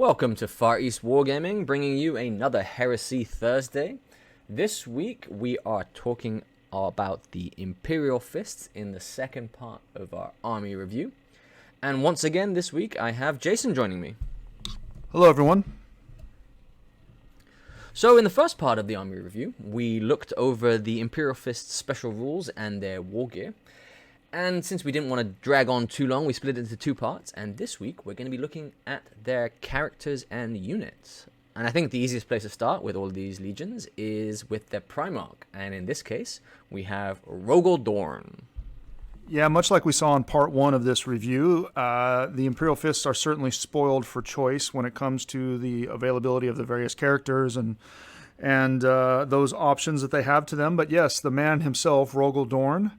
Welcome to Far East Wargaming, bringing you another Heresy Thursday. This week we are talking about the Imperial Fists in the second part of our army review. And once again this week I have Jason joining me. Hello everyone. So in the first part of the army review, we looked over the Imperial Fists special rules and their war gear. And since we didn't want to drag on too long, we split it into two parts. And this week, we're going to be looking at their characters and units. And I think the easiest place to start with all of these legions is with their Primarch. And in this case, we have Dorn. Yeah, much like we saw in part one of this review, the Imperial Fists are certainly spoiled for choice when it comes to the availability of the various characters and those options that they have to them. But yes, the man himself, Dorn.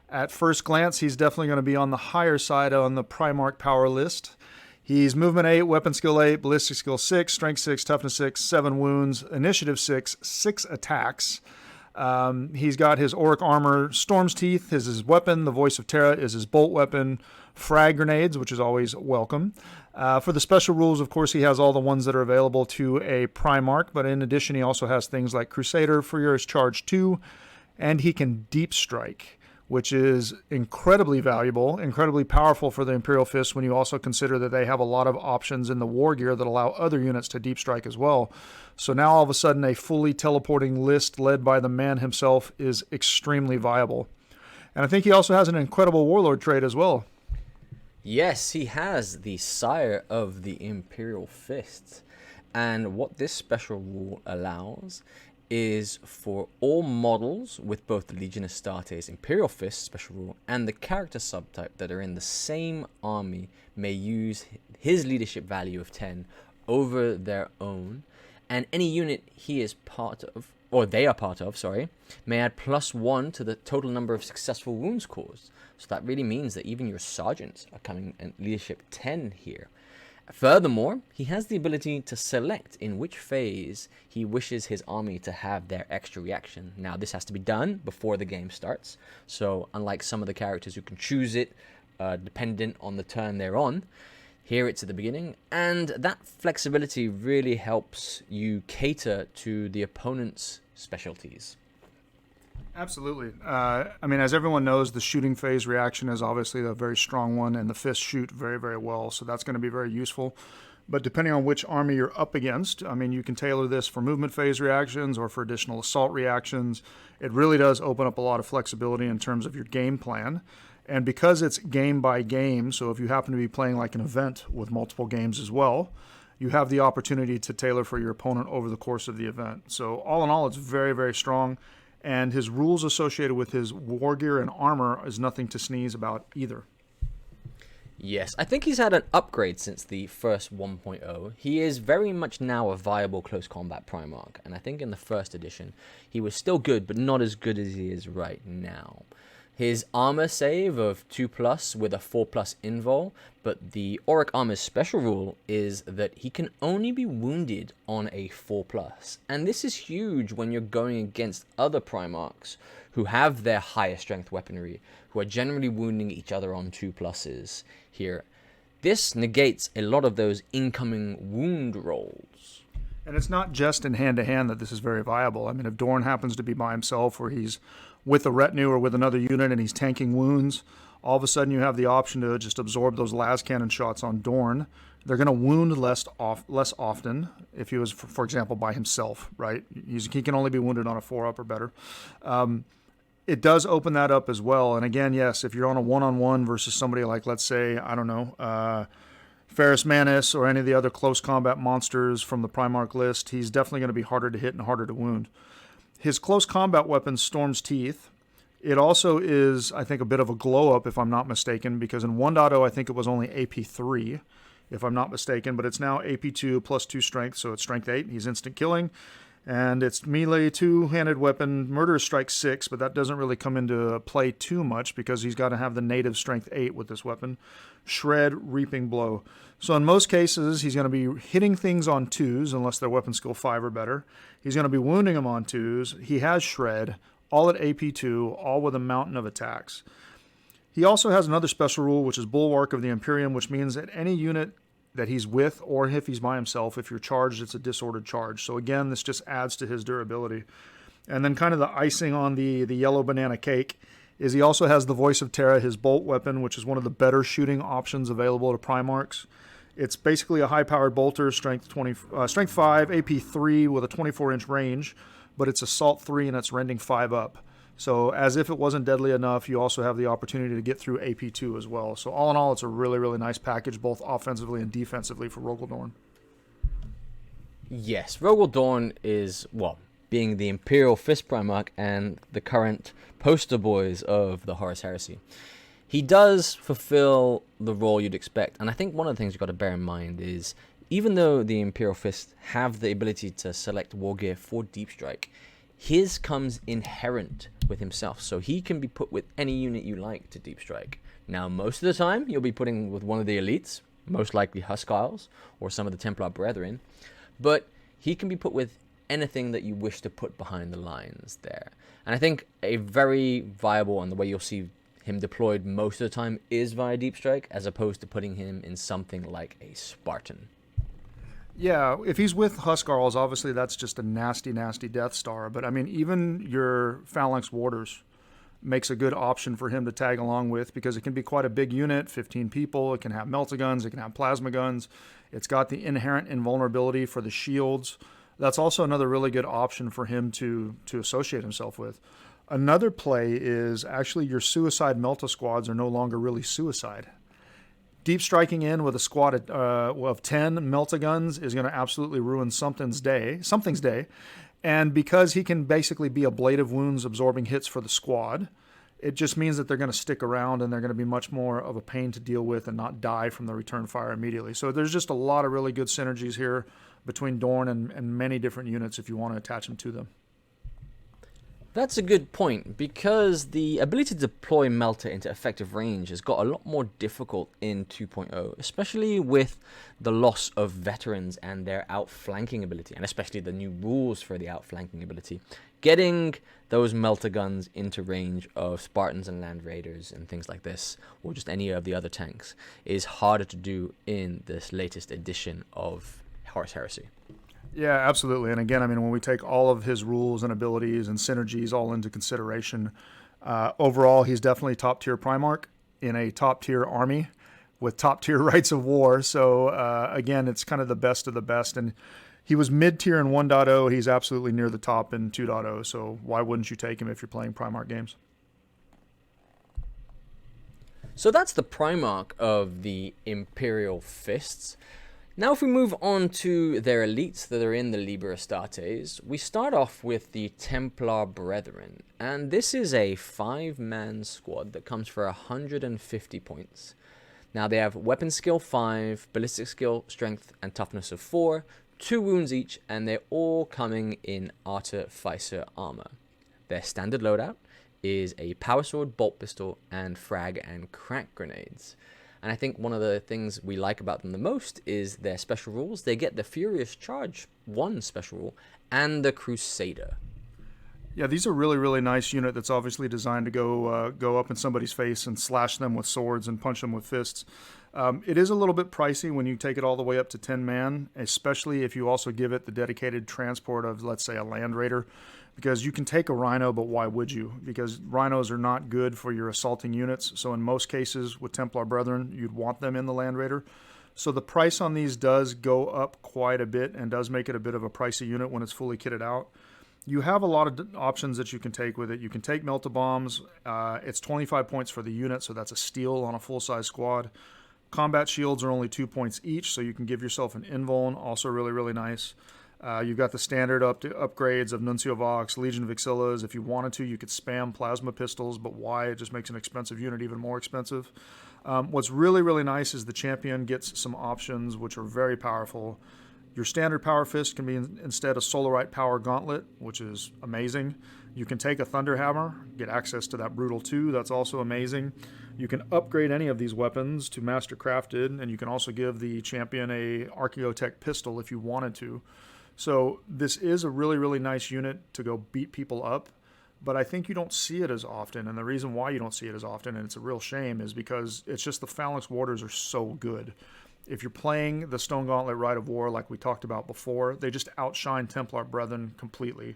At first glance, he's definitely going to be on the higher side on the Primarch power list. He's movement 8, weapon skill 8, ballistic skill 6, strength 6, toughness 6, 7 wounds, initiative 6, 6 attacks. He's got his auric armor, Storm's Teeth is his weapon, the Voice of Terra is his bolt weapon, frag grenades, which is always welcome. For the special rules, of course, he has all the ones that are available to a Primarch, but in addition, he also has things like Crusader, Furier's Charge 2, and he can Deep Strike, which is incredibly valuable, incredibly powerful for the Imperial Fist when you also consider that they have a lot of options in the war gear that allow other units to deep strike as well. So now all of a sudden a fully teleporting list led by the man himself is extremely viable. And I think he also has an incredible warlord trait as well. Yes, he has the Sire of the Imperial Fists. And what this special rule allows is for all models with both the Legion Astartes Imperial Fist special rule and the character subtype that are in the same army may use his leadership value of 10 over their own, and any unit he is part of, or they are part of, may add +1 to the total number of successful wounds caused. So that really means that even your sergeants are coming in leadership 10 here. Furthermore, he has the ability to select in which phase he wishes his army to have their extra reaction. Now, this has to be done before the game starts, so unlike some of the characters who can choose it dependent on the turn they're on, here it's at the beginning, and that flexibility really helps you cater to the opponent's specialties. Absolutely. As everyone knows, the shooting phase reaction is obviously a very strong one, and the fists shoot very, very well, so that's going to be very useful. But depending on which army you're up against, you can tailor this for movement phase reactions or for additional assault reactions. It really does open up a lot of flexibility in terms of your game plan. And because it's game by game, so if you happen to be playing like an event with multiple games as well, you have the opportunity to tailor for your opponent over the course of the event. So all in all, it's very, very strong. And his rules associated with his war gear and armor is nothing to sneeze about either. Yes, I think he's had an upgrade since the first 1.0. He is very much now a viable close combat Primarch, and I think in the first edition he was still good, but not as good as he is right now. His armor save of 2+ with a 4+ invul, but the auric armor's special rule is that he can only be wounded on a 4+. And this is huge when you're going against other Primarchs who have their higher strength weaponry, who are generally wounding each other on 2+ here. This negates a lot of those incoming wound rolls. And it's not just in hand-to-hand that this is very viable. If Dorn happens to be by himself or he's with a retinue or with another unit and he's tanking wounds, all of a sudden you have the option to just absorb those las cannon shots on Dorn. They're going to wound less often if he was, for example, by himself, right? He can only be wounded on a 4-up or better. It does open that up as well. And again, yes, if you're on a one-on-one versus somebody like, let's say, Ferrus Manus or any of the other close combat monsters from the Primarch list, he's definitely going to be harder to hit and harder to wound. His close combat weapon, Storm's Teeth, it also is, I think, a bit of a glow-up, if I'm not mistaken, because in 1.0, I think it was only AP 3, if I'm not mistaken, but it's now AP 2 plus 2 strength, so it's strength 8. He's instant killing, and it's melee 2-handed weapon, murderous strike 6, but that doesn't really come into play too much because he's got to have the native strength 8 with this weapon. Shred, Reaping Blow. So in most cases, he's going to be hitting things on 2s, unless they're weapon skill 5 or better. He's going to be wounding them on 2s. He has Shred, all at AP 2, all with a mountain of attacks. He also has another special rule, which is Bulwark of the Imperium, which means that any unit that he's with, or if he's by himself. If you're charged, it's a disordered charge. So again, this just adds to his durability. And then kind of the icing on the yellow banana cake is he also has the Voice of Terra, his bolt weapon, which is one of the better shooting options available to Primarchs. It's basically a high-powered bolter, strength 5, AP 3 with a 24-inch range, but it's assault 3 and it's rending 5 up. So as if it wasn't deadly enough, you also have the opportunity to get through AP 2 as well. So all in all, it's a really, really nice package, both offensively and defensively for Rogal Dorn. Yes, Rogal Dorn is, well, being the Imperial Fist Primarch and the current poster boys of the Horus Heresy. He does fulfill the role you'd expect, and I think one of the things you've got to bear in mind is, even though the Imperial Fists have the ability to select war gear for Deep Strike, his comes inherent with himself, so he can be put with any unit you like to Deep Strike. Now, most of the time, you'll be putting with one of the elites, most likely Huskarls, or some of the Templar Brethren, but he can be put with anything that you wish to put behind the lines there. And I think a very viable, and the way you'll see him deployed most of the time, is via Deep Strike, as opposed to putting him in something like a Spartan. Yeah, if he's with Huskarls, obviously that's just a nasty, nasty Death Star. But I mean, even your Phalanx Warders makes a good option for him to tag along with, because it can be quite a big unit, 15 people. It can have melta-guns, it can have plasma guns. It's got the inherent invulnerability for the shields. That's also another really good option for him to associate himself with. Another play is actually your suicide Melta squads are no longer really suicide. Deep striking in with a squad of 10 Melta guns is going to absolutely ruin something's day. And because he can basically be a blade of wounds absorbing hits for the squad, it just means that they're going to stick around and they're going to be much more of a pain to deal with and not die from the return fire immediately. So there's just a lot of really good synergies here between Dorn and many different units if you want to attach them to them. That's a good point, because the ability to deploy Melta into effective range has got a lot more difficult in 2.0, especially with the loss of veterans and their outflanking ability, and especially the new rules for the outflanking ability. Getting those Melta guns into range of Spartans and Land Raiders and things like this, or just any of the other tanks, is harder to do in this latest edition of Horus Heresy. Yeah, absolutely. And again, I mean, when we take all of his rules and abilities and synergies all into consideration, overall, he's definitely top-tier Primarch in a top-tier army with top-tier rights of war. So, again, it's kind of the best of the best. And he was mid-tier in 1.0. He's absolutely near the top in 2.0. So why wouldn't you take him if you're playing Primarch games? So that's the Primarch of the Imperial Fists. Now if we move on to their elites that are in the Liber Astartes, we start off with the Templar Brethren, and this is a 5-man squad that comes for 150 points. Now they have weapon skill 5, ballistic skill, strength and toughness of 4, 2 wounds each, and they're all coming in Artificer armor. Their standard loadout is a power sword, bolt pistol, and frag and crack grenades. And I think one of the things we like about them the most is their special rules. They get the Furious Charge 1 special rule and the Crusader. Yeah, these are really, really nice unit that's obviously designed to go up in somebody's face and slash them with swords and punch them with fists. It is a little bit pricey when you take it all the way up to 10-man, especially if you also give it the dedicated transport of, let's say, a Land Raider. Because you can take a Rhino, but why would you? Because Rhinos are not good for your assaulting units. So in most cases with Templar Brethren, you'd want them in the Land Raider. So the price on these does go up quite a bit and does make it a bit of a pricey unit when it's fully kitted out. You have a lot of options that you can take with it. You can take Melta Bombs. It's 25 points for the unit, so that's a steal on a full-size squad. Combat shields are only 2 points each, so you can give yourself an invuln, also really, really nice. You've got the standard upgrades of Nuncio Vox, Legion of Vexillas. If you wanted to, you could spam plasma pistols, but why? It just makes an expensive unit even more expensive. What's really, really nice is the champion gets some options which are very powerful. Your standard Power Fist can be instead a Solarite Power Gauntlet, which is amazing. You can take a Thunder Hammer, get access to that Brutal 2. That's also amazing. You can upgrade any of these weapons to Master Crafted, and you can also give the champion a Archaeotech pistol if you wanted to. So this is a really, really nice unit to go beat people up, but I think you don't see it as often. And the reason why you don't see it as often, and it's a real shame, is because it's just the Phalanx Warders are so good. if you're playing the Stone Gauntlet Rite of War like we talked about before, they just outshine Templar Brethren completely.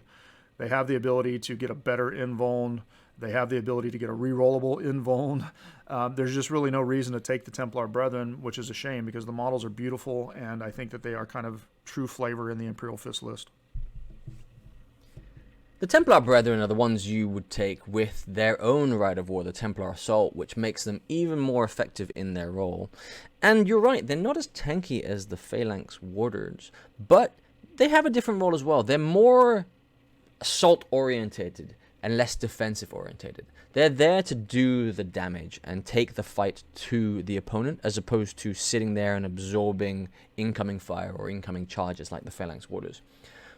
They have the ability to get a better invuln. They have the ability to get a rerollable invuln. There's just really no reason to take the Templar Brethren, which is a shame because the models are beautiful, and I think that they are kind of true flavor in the Imperial Fist list. The Templar Brethren are the ones you would take with their own Rite of War, the Templar Assault, which makes them even more effective in their role. And you're right, they're not as tanky as the Phalanx Warders, but they have a different role as well. They're more assault-orientated and less defensive-orientated. They're there to do the damage and take the fight to the opponent, as opposed to sitting there and absorbing incoming fire or incoming charges like the Phalanx Warders.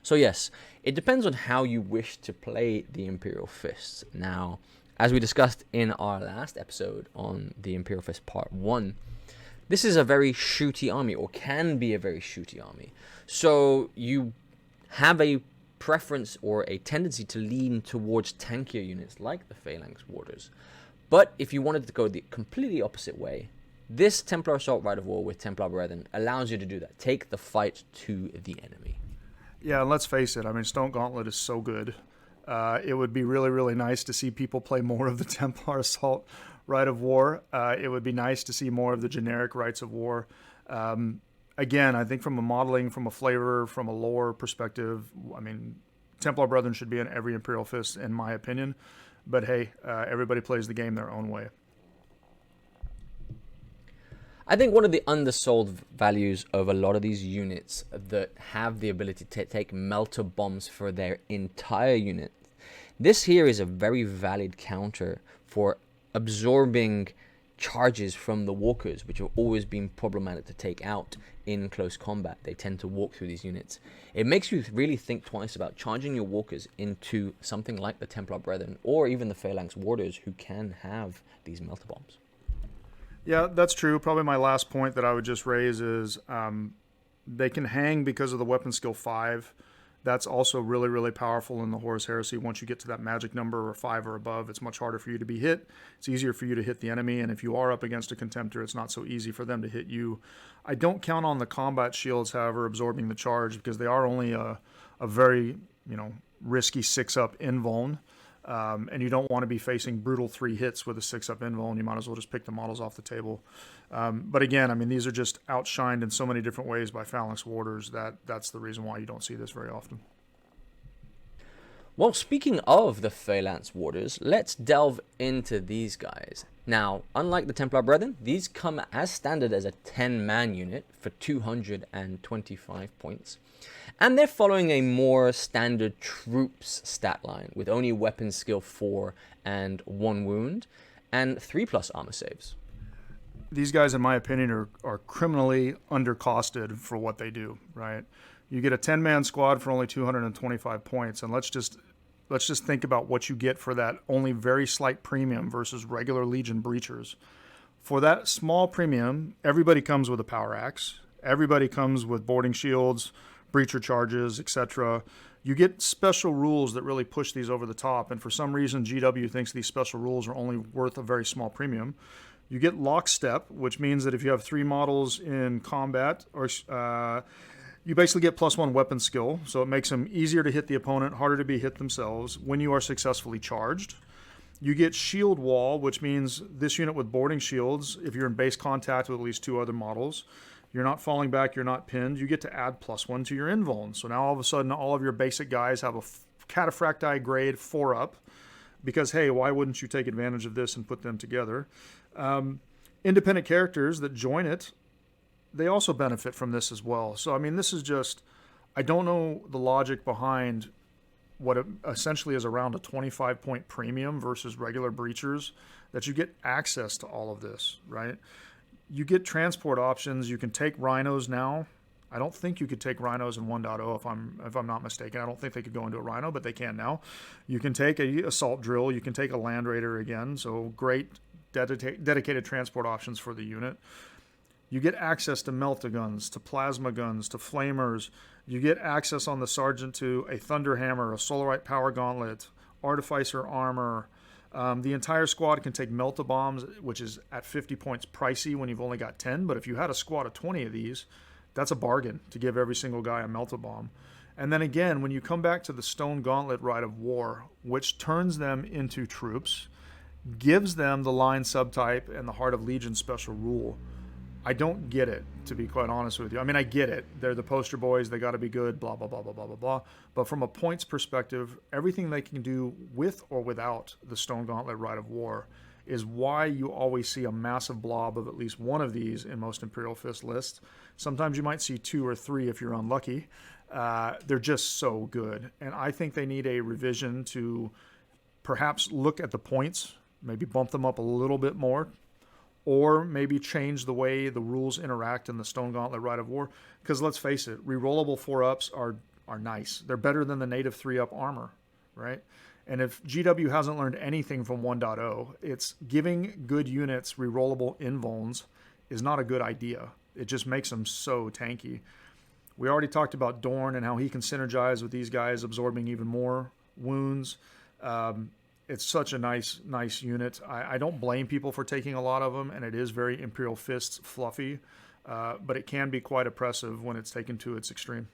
So yes, it depends on how you wish to play the Imperial Fists. Now, as we discussed in our last episode on the Imperial Fist Part 1, this is a very shooty army, or can be a very shooty army. So you have a preference or a tendency to lean towards tankier units like the Phalanx Warders. But if you wanted to go the completely opposite way, this Templar Assault Rite of War with Templar Brethren allows you to do that. Take the fight to the enemy. Yeah, and let's face it, I mean, Stone Gauntlet is so good. It would be really, really nice to see people play more of the Templar Assault Rite of War. It would be nice to see more of the generic Rites of War. Again, I think from a modeling, from a flavor, from a lore perspective, I mean, Templar Brethren should be in every Imperial Fist, in my opinion. But hey, everybody plays the game their own way. I think one of the undersold values of a lot of these units that have the ability to take melter bombs for their entire unit, this here is a very valid counter for absorbing charges from the walkers, which have always been problematic to take out in close combat. They tend to walk through these units. It makes you really think twice about charging your walkers into something like the Templar Brethren or even the Phalanx Warders, who can have these melter bombs. Yeah, that's true. Probably my last point that I would just raise is they can hang because of the weapon skill 5. That's also really, really powerful in the Horus Heresy. Once you get to that magic number or 5 or above, it's much harder for you to be hit. It's easier for you to hit the enemy, and if you are up against a Contemptor, it's not so easy for them to hit you. I don't count on the combat shields, however, absorbing the charge, because they are only a very, risky 6-up invuln. And you don't want to be facing brutal 3 hits with a 6-up invuln. You might as well just pick the models off the table. But again, I mean, these are just outshined in so many different ways by Phalanx Warders that's the reason why you don't see this very often. Well, speaking of the Phalanx Warders, let's delve into these guys. Now, unlike the Templar Brethren, these come as standard as a 10-man unit for 225 points. And they're following a more standard troops stat line with only weapon skill 4 and 1 wound and 3+ armor saves. These guys, in my opinion, are criminally undercosted for what they do, right? You get a 10-man squad for only 225 points, and let's just think about what you get for that only very slight premium versus regular Legion Breachers. For that small premium, everybody comes with a power axe. Everybody comes with boarding shields, breacher charges, etc. You get special rules that really push these over the top, and for some reason GW thinks these special rules are only worth a very small premium. You get lockstep, which means that if you have 3 models in combat, or you basically get +1 weapon skill, so it makes them easier to hit the opponent, harder to be hit themselves when you are successfully charged. You get shield wall, which means this unit with boarding shields, if you're in base contact with at least 2 other models, you're not falling back, you're not pinned, you get to add +1 to your invuln. So now all of a sudden, all of your basic guys have a Cataphracti grade 4-up, because, hey, why wouldn't you take advantage of this and put them together? Independent characters that join it, they also benefit from this as well. So, I mean, this is just, I don't know the logic behind what it essentially is around a 25-point premium versus regular breachers, that you get access to all of this, right? You get transport options. You can take rhinos now. I don't think you could take rhinos in 1.0 if I'm not mistaken. I don't think they could go into a rhino, but they can now. You can take a assault drill. You can take a land raider again. So great dedicated transport options for the unit. You get access to melta-guns, to plasma guns, to flamers. You get access on the sergeant to a thunderhammer, a solarite power gauntlet, artificer armor, The entire squad can take melt-a-bombs, which is at 50 points pricey when you've only got 10. But if you had a squad of 20 of these, that's a bargain to give every single guy a melt-a-bomb. And then again, when you come back to the Stone Gauntlet Rite of War, which turns them into troops, gives them the line subtype and the Heart of Legion special rule, I don't get it, to be quite honest with you. I mean, I get it. They're the poster boys. They got to be good, blah, blah, blah, blah, blah, blah, blah. But from a points perspective, everything they can do with or without the Stone Gauntlet Rite of War is why you always see a massive blob of at least one of these in most Imperial Fist lists. Sometimes you might see 2 or 3 if you're unlucky. They're just so good. And I think they need a revision to perhaps look at the points, maybe bump them up a little bit more, or maybe change the way the rules interact in the Stone Gauntlet Rite of War. Because let's face it, rerollable 4-ups are nice. They're better than the native 3-up armor, right? And if GW hasn't learned anything from 1.0, it's giving good units rerollable invulns is not a good idea. It just makes them so tanky. We already talked about Dorn and how he can synergize with these guys, absorbing even more wounds. It's such a nice unit. I don't blame people for taking a lot of them, and it is very Imperial Fists fluffy, but it can be quite oppressive when it's taken to its extreme.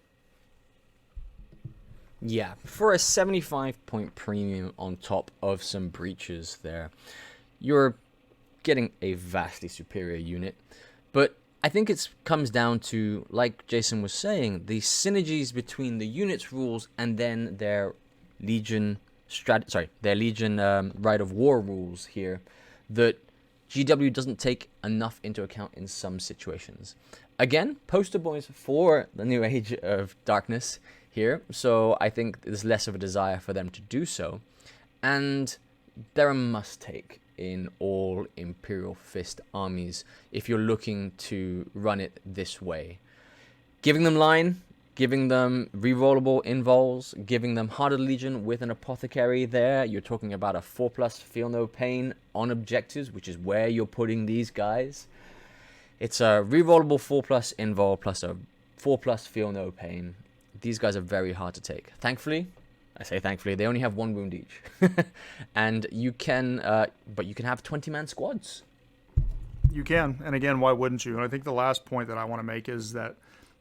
Yeah, for a 75-point premium on top of some breaches there, you're getting a vastly superior unit. But I think it comes down to, like Jason was saying, the synergies between the unit's rules and then their Legion Rite of War rules here that GW doesn't take enough into account in some situations. Again, poster boys for the New Age of Darkness here, so I think there's less of a desire for them to do so. And they're a must-take in all Imperial Fist armies if you're looking to run it this way. Giving them line, giving them rerollable invols, giving them Heart of Legion with an apothecary there. You're talking about a 4+ feel no pain on objectives, which is where you're putting these guys. It's a rerollable 4+ invol plus a 4+ feel no pain. These guys are very hard to take. Thankfully, I say thankfully, they only have 1 wound each. And you can, but you can have 20-man squads. You can, and again, why wouldn't you? And I think the last point that I want to make is that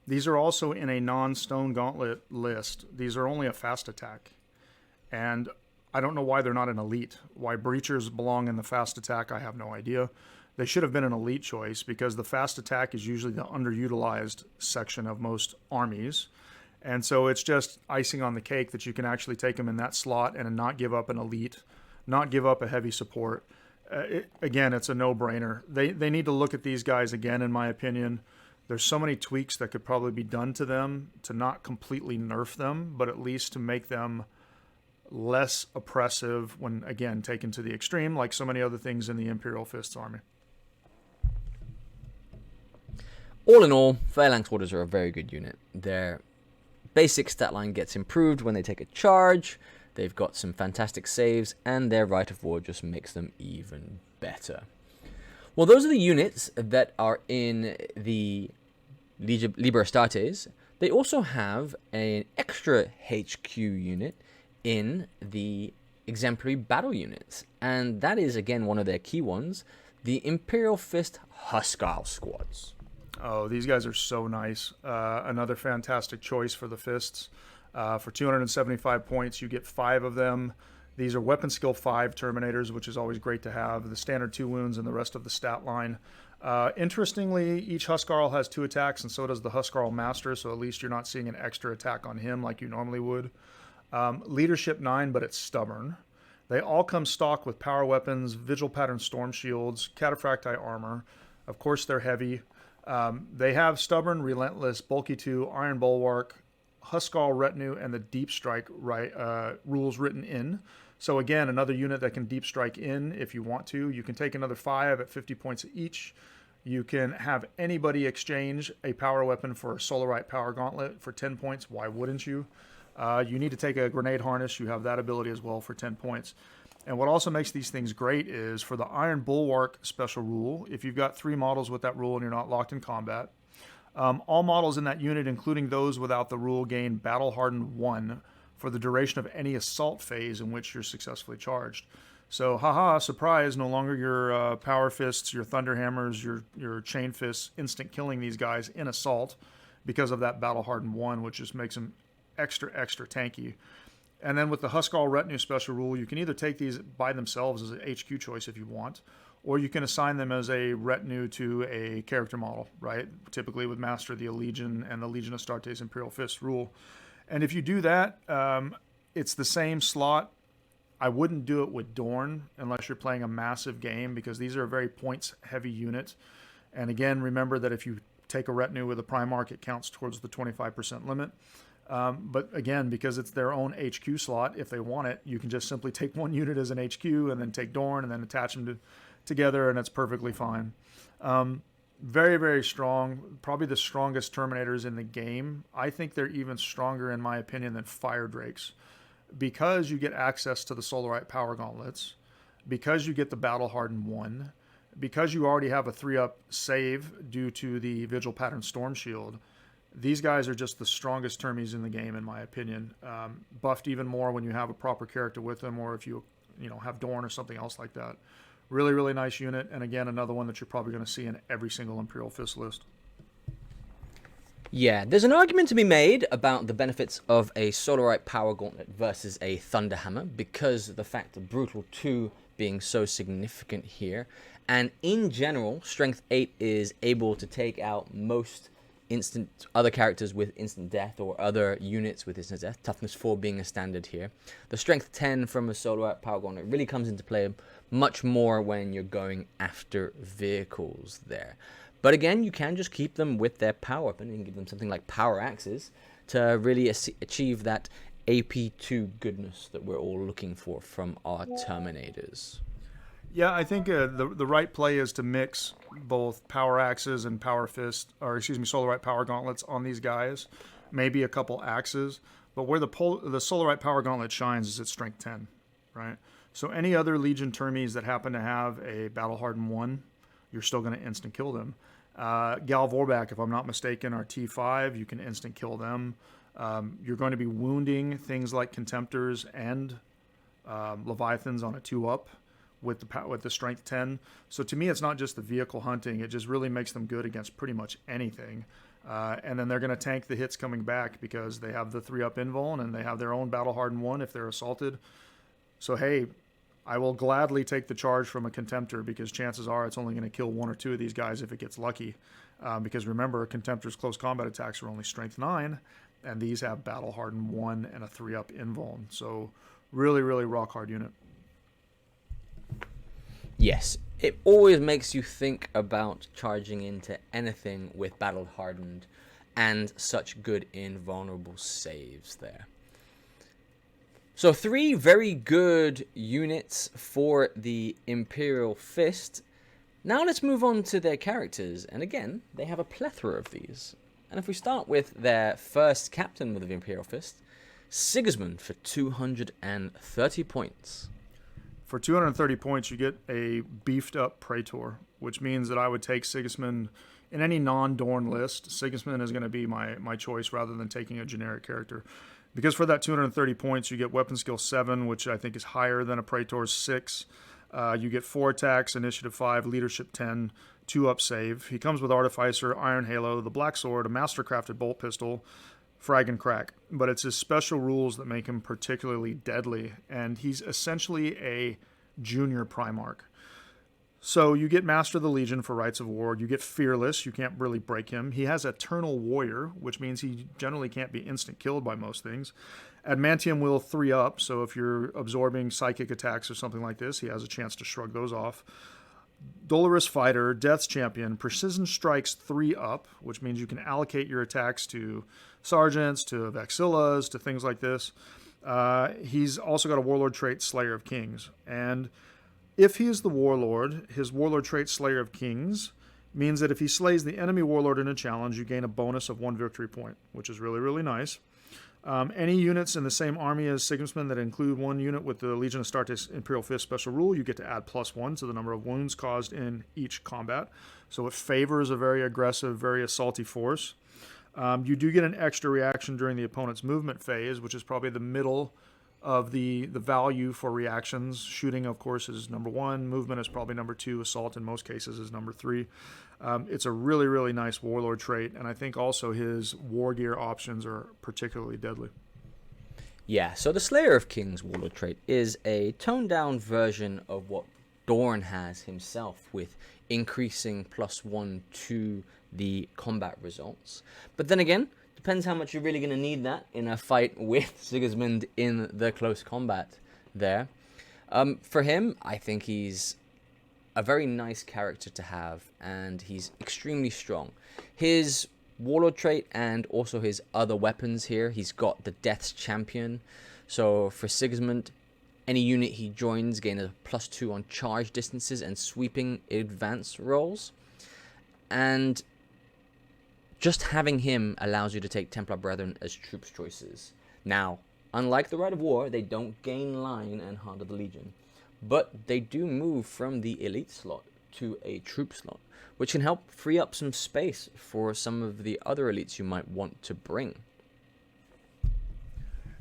these are also in a non-Stone Gauntlet list. These are only a fast attack. And I don't know why they're not an elite. Why breachers belong in the fast attack, I have no idea. They should have been an elite choice because the fast attack is usually the underutilized section of most armies. And so it's just icing on the cake that you can actually take them in that slot and not give up an elite, not give up a heavy support. Again, it's a no-brainer. They need to look at these guys again, in my opinion. There's so many tweaks that could probably be done to them to not completely nerf them, but at least to make them less oppressive when, again, taken to the extreme, like so many other things in the Imperial Fists army. All in all, Phalanx Warders are a very good unit. Their basic stat line gets improved when they take a charge. They've got some fantastic saves, and their Rite of War just makes them even better. Well, those are the units that are in the Liber Astartes. They also have an extra HQ unit in the Exemplary Battle units. And that is, again, one of their key ones, the Imperial Fist Haskell Squads. Oh, these guys are so nice. Another fantastic choice for the Fists. For 275 points, you get 5 of them. These are weapon skill 5 Terminators, which is always great to have. The standard 2 wounds and the rest of the stat line. Interestingly, each Huskarl has 2 attacks, and so does the Huskarl Master, so at least you're not seeing an extra attack on him like you normally would. Leadership 9, but it's stubborn. They all come stocked with power weapons, Vigil Pattern Storm Shields, Cataphracti armor. Of course, they're heavy. They have Stubborn, Relentless, Bulky 2, Iron Bulwark, Huskarl Retinue, and the Deep Strike rules written in. So again, another unit that can Deep Strike in if you want to. You can take another 5 at 50 points each. You can have anybody exchange a power weapon for a Solarite Power Gauntlet for 10 points. Why wouldn't you? You need to take a Grenade Harness. You have that ability as well for 10 points. And what also makes these things great is for the Iron Bulwark special rule, if you've got 3 models with that rule and you're not locked in combat, all models in that unit, including those without the rule, gain Battle Hardened 1 for the duration of any assault phase in which you're successfully charged. So, haha, surprise, no longer your power fists, your thunder hammers, your chain fists instant killing these guys in assault because of that battle hardened 1, which just makes them extra tanky. And then with the Haskell retinue special rule, you can either take these by themselves as an HQ choice if you want, or you can assign them as a retinue to a character model, right? Typically with Master of the Legion and the Legion Astartes Imperial Fist rule. And if you do that, it's the same slot. I wouldn't do it with Dorn unless you're playing a massive game, because these are a very points-heavy unit. And again, remember that if you take a retinue with a Primarch, it counts towards the 25% limit. But again, because it's their own HQ slot, if they want it, you can just simply take one unit as an HQ and then take Dorn and then attach them together, and it's perfectly fine. Very, very strong. Probably the strongest Terminators in the game. I think they're even stronger, in my opinion, than Fire Drakes, because you get access to the Solarite Power Gauntlets, because you get the Battle Hardened 1, because you already have a 3-up save due to the Vigil Pattern Storm Shield. These guys are just the strongest termies in the game, in my opinion. Buffed even more when you have a proper character with them, or if you have Dorn or something else like that. Really, really nice unit, and again, another one that you're probably going to see in every single Imperial Fist list. Yeah, there's an argument to be made about the benefits of a Solarite Power Gauntlet versus a Thunderhammer, because of the fact of Brutal 2 being so significant here. And in general, Strength 8 is able to take out most other characters with instant death, or other units with instant death, Toughness 4 being a standard here. The Strength 10 from a Solarite Power Gauntlet really comes into play much more when you're going after vehicles there. But again, you can just keep them with their power up and give them something like Power Axes to really achieve that AP2 goodness that we're all looking for from our Terminators. Yeah, I think the right play is to mix both Power Axes and Solarite Power Gauntlets on these guys. Maybe a couple Axes. But where the Solarite Power Gauntlet shines is at Strength 10, right? So any other Legion Termies that happen to have a Battle Hardened 1, you're still going to instant kill them. Gal Vorbak, if I'm not mistaken, are T5. You can instant kill them. You're going to be wounding things like Contemptors and Leviathans on a 2-up with the Strength 10. So to me, it's not just the vehicle hunting. It just really makes them good against pretty much anything. And then they're going to tank the hits coming back because they have the 3-up invuln and they have their own Battle Hardened 1 if they're assaulted. So hey, I will gladly take the charge from a Contemptor, because chances are it's only going to kill 1 or 2 of these guys if it gets lucky. Because remember, Contemptor's close combat attacks are only Strength 9, and these have Battle Hardened 1 and a 3-up invuln. So really, really rock hard unit. Yes, it always makes you think about charging into anything with Battle Hardened and such good invulnerable saves there. So 3 very good units for the Imperial Fist. Now let's move on to their characters, and again, they have a plethora of these. And if we start with their first captain with the Imperial Fist, Sigismund for 230 points. For 230 points, you get a beefed up Praetor, which means that I would take Sigismund in any non-Dorn list. Sigismund is going to be my choice rather than taking a generic character. Because for that 230 points, you get Weapon Skill 7, which I think is higher than a Praetor's 6. You get 4 attacks, Initiative 5, Leadership 10, 2-up save. He comes with Artificer, Iron Halo, the Black Sword, a Mastercrafted Bolt Pistol, Frag and Crack. But it's his special rules that make him particularly deadly, and he's essentially a junior Primarch. So you get Master of the Legion for Rites of War. You get Fearless. You can't really break him. He has Eternal Warrior, which means he generally can't be instant killed by most things. Adamantium Will 3-up, so if you're absorbing psychic attacks or something like this, he has a chance to shrug those off. Dolorous Fighter, Death's Champion, Precision Strikes 3-up, which means you can allocate your attacks to Sergeants, to Vexillas, to things like this. He's also got a Warlord trait, Slayer of Kings. And if he is the Warlord, his Warlord trait, Slayer of Kings, means that if he slays the enemy Warlord in a challenge, you gain a bonus of 1 victory point, which is really, really nice. Any units in the same army as Sigismund that include 1 unit with the Legion Astartes Imperial Fist special rule, you get to add +1 to the number of wounds caused in each combat. So it favors a very aggressive, very assaulty force. You do get an extra reaction during the opponent's movement phase, which is probably the middle of the value for reactions. Shooting, of course, is number one. Movement is probably number two. Assault, in most cases, is number three. It's a really, really nice warlord trait, and I think also his war gear options are particularly deadly. Yeah, so the Slayer of Kings warlord trait is a toned-down version of what Dorn has himself, with increasing +1 to the combat results. But then again, depends how much you're really going to need that in a fight with Sigismund in the close combat there. For him, I think he's a very nice character to have, and he's extremely strong. His warlord trait and also his other weapons here, he's got the Death's Champion. So for Sigismund, any unit he joins gains a +2 on charge distances and sweeping advance rolls. And just having him allows you to take Templar Brethren as troops choices. Now, unlike the Rite of War, they don't gain line and Heart of the Legion, but they do move from the elite slot to a troop slot, which can help free up some space for some of the other elites you might want to bring.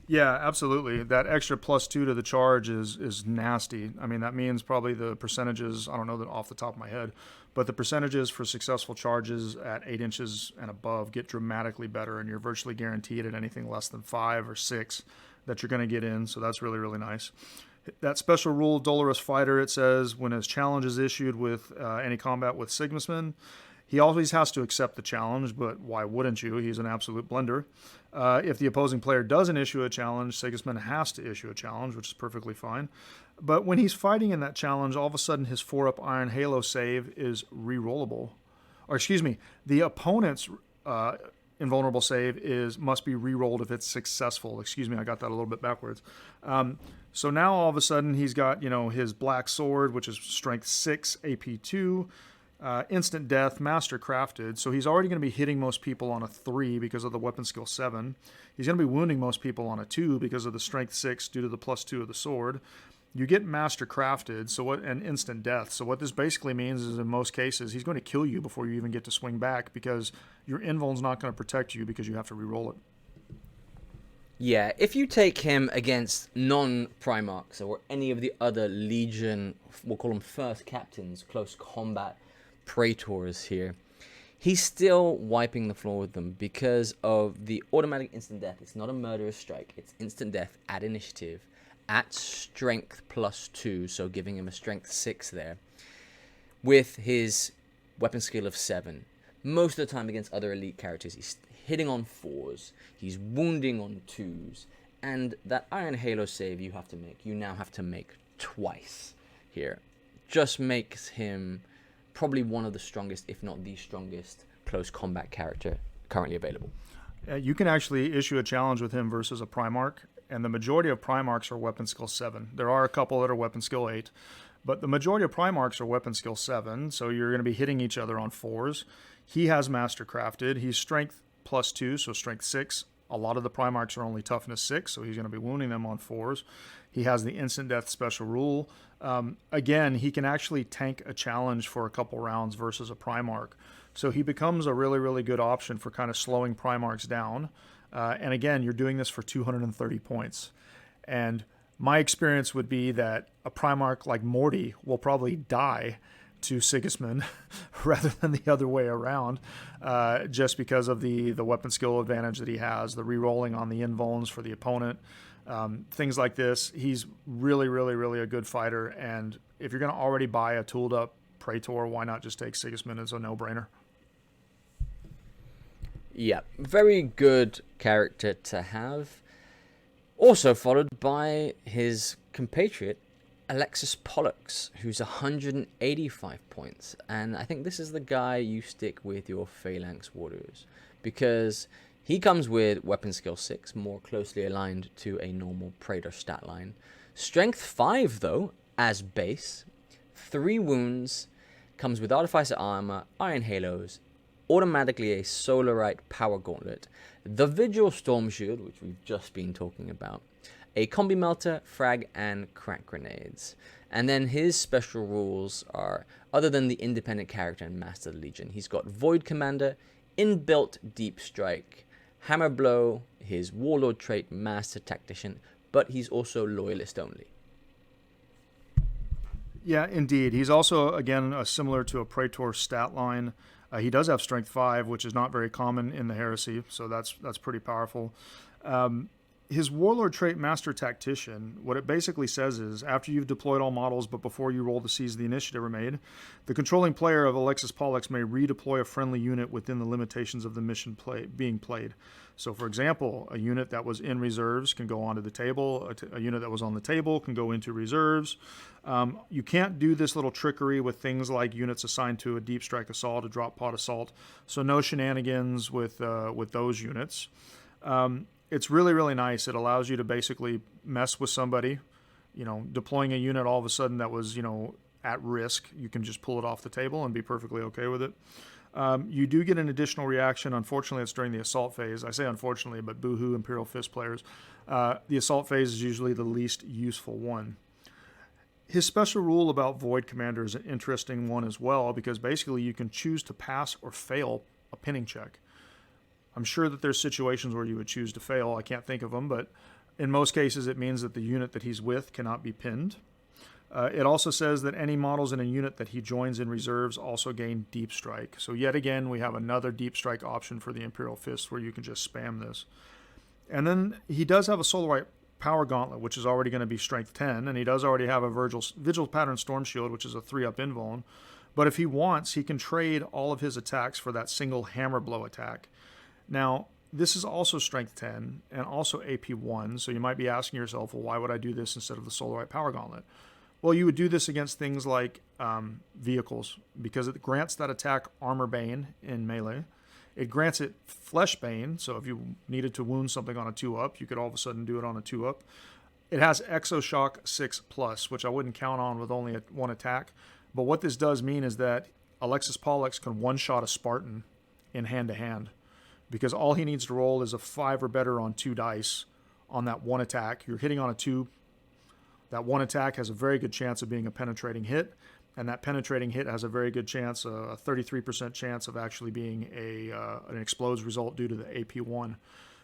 Yeah, absolutely. That extra +2 to the charge is nasty. I mean, that means probably the percentages, I don't know that off the top of my head, but the percentages for successful charges at 8 inches and above get dramatically better, and you're virtually guaranteed at anything less than 5 or 6 that you're going to get in, so that's really, really nice. That special rule, Dolorous Fighter, it says when his challenge is issued with any combat with Sigismund, he always has to accept the challenge, but why wouldn't you? He's an absolute blender. If the opposing player doesn't issue a challenge, Sigismund has to issue a challenge, which is perfectly fine. But when he's fighting in that challenge, all of a sudden his 4-up Iron Halo save is re-rollable. Or excuse me, the opponent's invulnerable save must be re-rolled if it's successful. Excuse me, I got that a little bit backwards. So now all of a sudden he's got, his Black Sword, which is Strength 6, AP 2, Instant Death, Master Crafted. So he's already going to be hitting most people on a 3 because of the Weapon Skill 7. He's going to be wounding most people on a 2 because of the Strength 6 due to the +2 of the sword. You get Master Crafted, and Instant Death. So what this basically means is in most cases, he's going to kill you before you even get to swing back because your invuln's not going to protect you because you have to re-roll it. Yeah, if you take him against non-Primarchs or any of the other Legion, we'll call them first captains, close combat Praetors here, he's still wiping the floor with them because of the automatic instant death. It's not a murderous strike, it's instant death at initiative, at strength +2, so giving him a strength 6 there, with his weapon skill of 7. Most of the time against other elite characters, he's hitting on 4s, he's wounding on 2s, and that Iron Halo save you now have to make twice here. Just makes him probably one of the strongest, if not the strongest, close combat character currently available. You can actually issue a challenge with him versus a Primarch, and the majority of Primarchs are weapon skill 7. There are a couple that are weapon skill 8, but the majority of Primarchs are weapon skill 7, so you're going to be hitting each other on 4s. He has Master Crafted. He's strength +2, so strength 6. A lot of the Primarchs are only toughness 6, so he's going to be wounding them on 4s. He has the instant death special rule. Again, he can actually tank a challenge for a couple rounds versus a Primarch. So he becomes a really, really good option for kind of slowing Primarchs down. And again, you're doing this for 230 points. And my experience would be that a Primarch like Morty will probably die to Sigismund rather than the other way around, just because of the weapon skill advantage that he has, the re-rolling on the invulns for the opponent, things like this. He's really, really, really a good fighter, and if you're going to already buy a tooled up Praetor, why not just take Sigismund? It's a no-brainer. Yeah, very good character to have. Also followed by his compatriot, Alexis Pollux, who's 185 points. And I think this is the guy you stick with your Phalanx Warriors, because he comes with weapon skill 6, more closely aligned to a normal Praetor stat line. Strength 5, though, as base. 3 wounds, comes with Artificer Armor, Iron Halos, automatically a Solarite Power Gauntlet, the Vigil Storm Shield, which we've just been talking about, a Combi Melter, Frag, and Crack Grenades. And then his special rules are, other than the independent character and Master of the Legion, he's got Void Commander, Inbuilt Deep Strike, Hammer Blow, his Warlord trait, Master Tactician, but he's also loyalist only. Yeah, indeed. He's also, again, similar to a Praetor stat line. He does have Strength 5, which is not very common in the Heresy, so that's pretty powerful. His Warlord trait, Master Tactician, what it basically says is, after you've deployed all models but before you roll to seize the initiative are made, the controlling player of Alexis Pollux may redeploy a friendly unit within the limitations of the mission being played. So, for example, a unit that was in reserves can go onto the table. A unit that was on the table can go into reserves. You can't do this little trickery with things like units assigned to a deep strike assault, a drop pod assault. So no shenanigans with those units. It's really, really nice. It allows you to basically mess with somebody, deploying a unit all of a sudden that was, at risk. You can just pull it off the table and be perfectly okay with it. You do get an additional reaction. Unfortunately, it's during the assault phase. I say unfortunately, but boohoo, Imperial Fist players. The assault phase is usually the least useful one. His special rule about Void Commander is an interesting one as well, because basically you can choose to pass or fail a pinning check. I'm sure that there's situations where you would choose to fail. I can't think of them, but in most cases it means that the unit that he's with cannot be pinned. It also says that any models in a unit that he joins in reserves also gain Deep Strike. So yet again, we have another Deep Strike option for the Imperial Fist where you can just spam this. And then he does have a Solarite Power Gauntlet, which is already going to be Strength 10, and he does already have a Vigil Pattern Storm Shield, which is a 3-up invuln. But if he wants, he can trade all of his attacks for that single Hammer Blow attack. Now, this is also Strength 10 and also AP 1, so you might be asking yourself, well, why would I do this instead of the Solarite Power Gauntlet? Well, you would do this against things like vehicles, because it grants that attack Armor Bane in melee. It grants it Flesh Bane, so if you needed to wound something on a 2-up, you could all of a sudden do it on a 2-up. It has Exoshock 6+, which I wouldn't count on with only one attack. But what this does mean is that Alexis Pollux can one-shot a Spartan in hand-to-hand, because all he needs to roll is a 5 or better on 2 dice on that one attack. You're hitting on a 2. That one attack has a very good chance of being a penetrating hit, and that penetrating hit has a very good chance, a 33% chance of actually being an explodes result due to the AP1.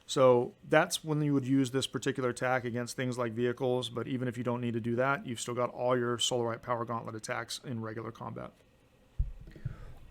So that's when you would use this particular attack against things like vehicles, but even if you don't need to do that, you've still got all your Solarite Power Gauntlet attacks in regular combat.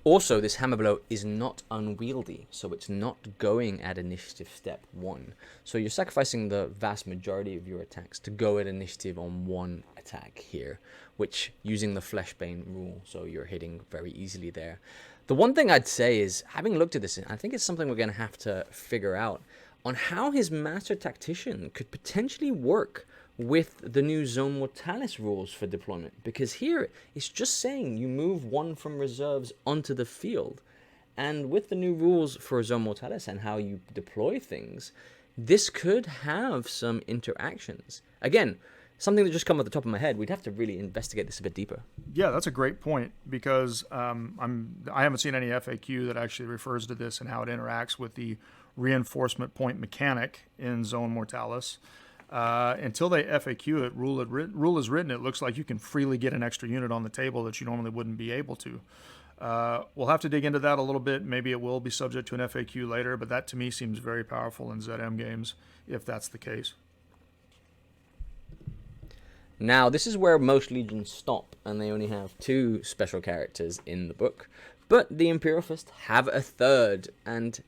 Also, this hammer blow is not unwieldy, so it's not going at initiative step 1. So you're sacrificing the vast majority of your attacks to go at initiative on one attack here, which using the Fleshbane rule, so you're hitting very easily there. The one thing I'd say is, having looked at this, I think it's something we're going to have to figure out on how his Master Tactician could potentially work with the new Zone Mortalis rules for deployment, because here it's just saying you move one from reserves onto the field, and with the new rules for Zone Mortalis and how you deploy things, this could have some interactions. Again, something that just come at the top of my head. We'd have to really investigate this a bit deeper. Yeah, that's a great point, because I haven't seen any FAQ that actually refers to this and how it interacts with the reinforcement point mechanic in Zone Mortalis. Until they FAQ it, rule is written, it looks like you can freely get an extra unit on the table that you normally wouldn't be able to. We'll have to dig into that a little bit. Maybe it will be subject to an FAQ later, but that to me seems very powerful in ZM games, if that's the case. Now, this is where most legions stop, and they only have 2 special characters in the book. But the Imperial Fists have a third, and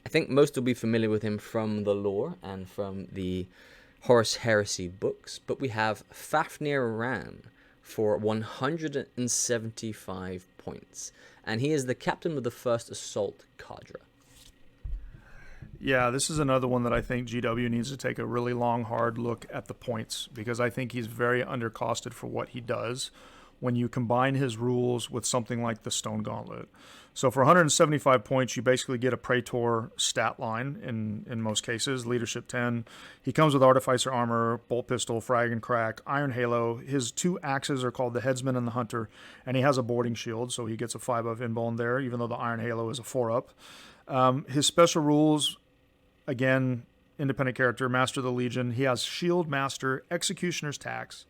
I think most will be familiar with him from the lore and from the Horus Heresy books. But we have Fafnir Ran for 175 points, and he is the captain of the 1st Assault Cadre. Yeah, this is another one that I think GW needs to take a really long, hard look at the points, because I think he's very undercosted for what he does when you combine his rules with something like the Stone Gauntlet. So for 175 points, you basically get a Praetor stat line in most cases, Leadership 10. He comes with Artificer Armor, Bolt Pistol, Frag and Crack, Iron Halo. His 2 axes are called the Headsman and the Hunter, and he has a Boarding Shield, so he gets a 5-up invuln there, even though the Iron Halo is a 4-up. His special rules, again, independent character, Master of the Legion. He has Shield Master, Executioner's Tax,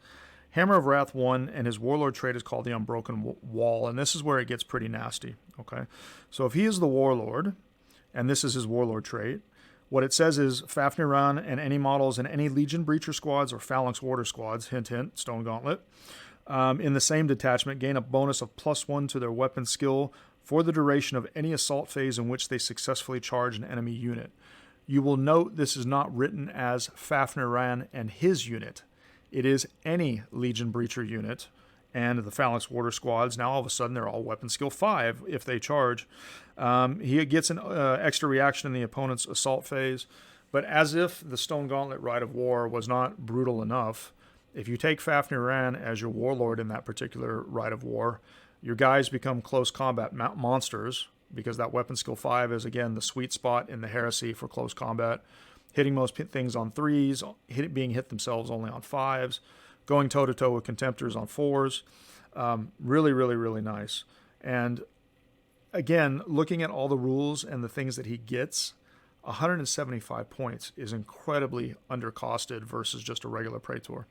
Hammer of Wrath 1, and his Warlord trait is called the Unbroken Wall, and this is where it gets pretty nasty, okay? So if he is the Warlord, and this is his Warlord trait, What it says is Fafnir and any models in any Legion Breacher squads or Phalanx Warder squads, hint, hint, Stone Gauntlet, in the same detachment gain a bonus of +1 to their weapon skill for the duration of any assault phase in which they successfully charge an enemy unit. You will note this is not written as Fafnir and his unit. It is any Legion Breacher unit, and the Phalanx Warder squads, now all of a sudden they're all weapon skill 5 if they charge. He gets an extra reaction in the opponent's assault phase, but as if the Stone Gauntlet Rite of War was not brutal enough, if you take Fafnir as your warlord in that particular Rite of War, your guys become close combat monsters, because that weapon skill 5 is, again, the sweet spot in the Heresy for close combat. Hitting most things on 3s, being hit themselves only on 5s, going toe-to-toe with Contemptors on 4s. Really, really, really nice. And again, looking at all the rules and the things that he gets, 175 points is incredibly undercosted versus just a regular Praetor.